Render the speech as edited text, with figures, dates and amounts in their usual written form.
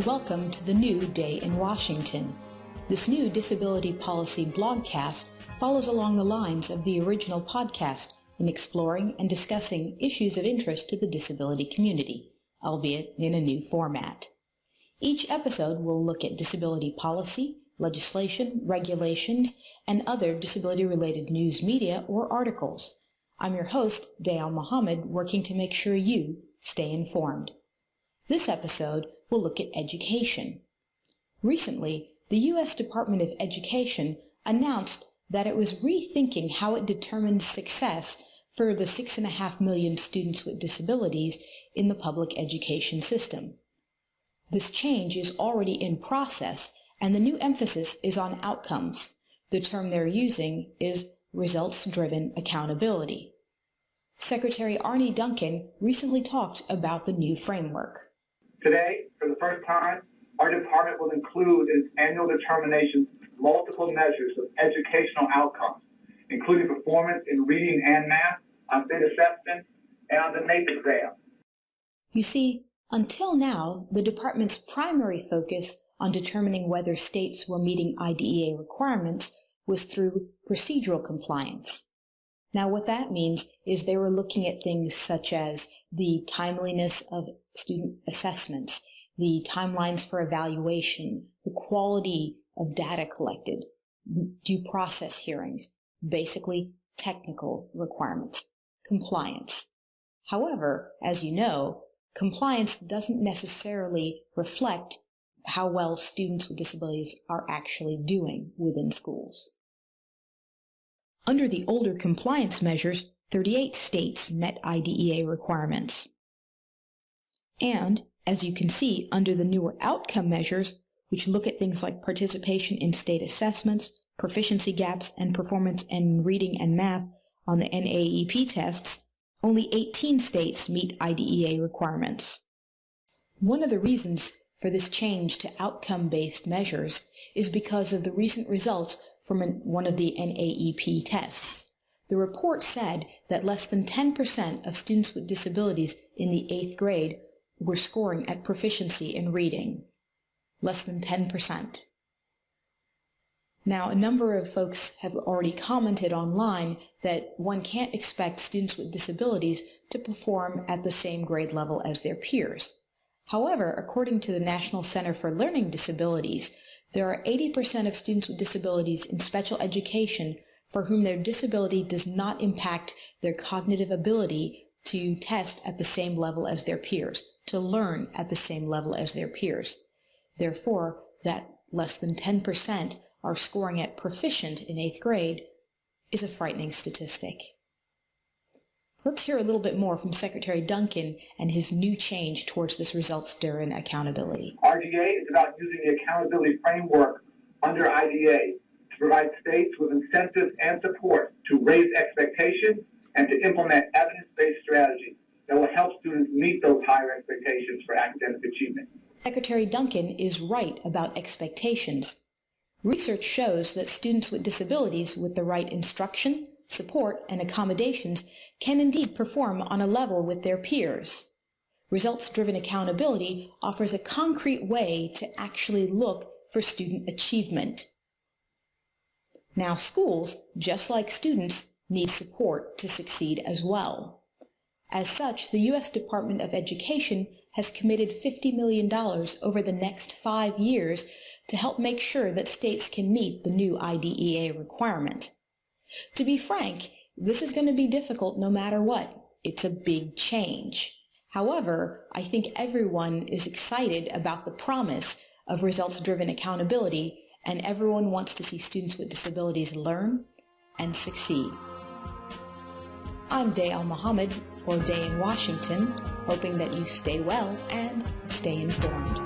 welcome to the new Day in Washington. This new Disability Policy Blogcast follows along the lines of the original podcast in exploring and discussing issues of interest to the disability community, albeit in a new format. Each episode will look at disability policy, legislation, regulations, and other disability-related news media or articles. I'm your host, Dayal Muhammad, working to make sure you stay informed. This episode will look at education. Recently, the U.S. Department of Education announced that it was rethinking how it determines success for the 6.5 million students with disabilities in the public education system. This change is already in process, and the new emphasis is on outcomes. The term they're using is results-driven accountability. Secretary Arne Duncan recently talked about the new framework. Today, for the first time, our department will include in its annual determinations multiple measures of educational outcomes, including performance in reading and math, on state assessment, and on the NAEP exam. You see, until now, the department's primary focus on determining whether states were meeting IDEA requirements was through procedural compliance. Now, what that means is they were looking at things such as the timeliness of student assessments, the timelines for evaluation, the quality of data collected, due process hearings, basically technical requirements, compliance. However, as you know, compliance doesn't necessarily reflect how well students with disabilities are actually doing within schools. Under the older compliance measures, 38 states met IDEA requirements. And, as you can see, under the newer outcome measures, which look at things like participation in state assessments, proficiency gaps, and performance in reading and math on the NAEP tests, only 18 states meet IDEA requirements. One of the reasons for this change to outcome-based measures is because of the recent results from one of the NAEP tests. The report said that less than 10% of students with disabilities in the 8th grade were scoring at proficiency in reading. Less than 10%. Now, a number of folks have already commented online that one can't expect students with disabilities to perform at the same grade level as their peers. However, according to the National Center for Learning Disabilities, there are 80% of students with disabilities in special education for whom their disability does not impact their cognitive ability to test at the same level as their peers, to learn at the same level as their peers. Therefore, that less than 10% are scoring at proficient in 8th grade is a frightening statistic. Let's hear a little bit more from Secretary Duncan and his new change towards this results-driven accountability. RGA is about using the accountability framework under IDEA to provide states with incentives and support to raise expectations and to implement evidence-based strategies that will help students meet those higher expectations for academic achievement. Secretary Duncan is right about expectations. Research shows that students with disabilities with the right instruction, support, and accommodations can indeed perform on a level with their peers. Results-driven accountability offers a concrete way to actually look for student achievement. Now, schools, just like students, need support to succeed as well. As such, the U.S. Department of Education has committed $50 million over the next 5 years to help make sure that states can meet the new IDEA requirement. To be frank, this is going to be difficult no matter what. It's a big change. However, I think everyone is excited about the promise of results-driven accountability, and everyone wants to see students with disabilities learn and succeed. I'm Dayal Muhammad for Day in Washington, hoping that you stay well and stay informed.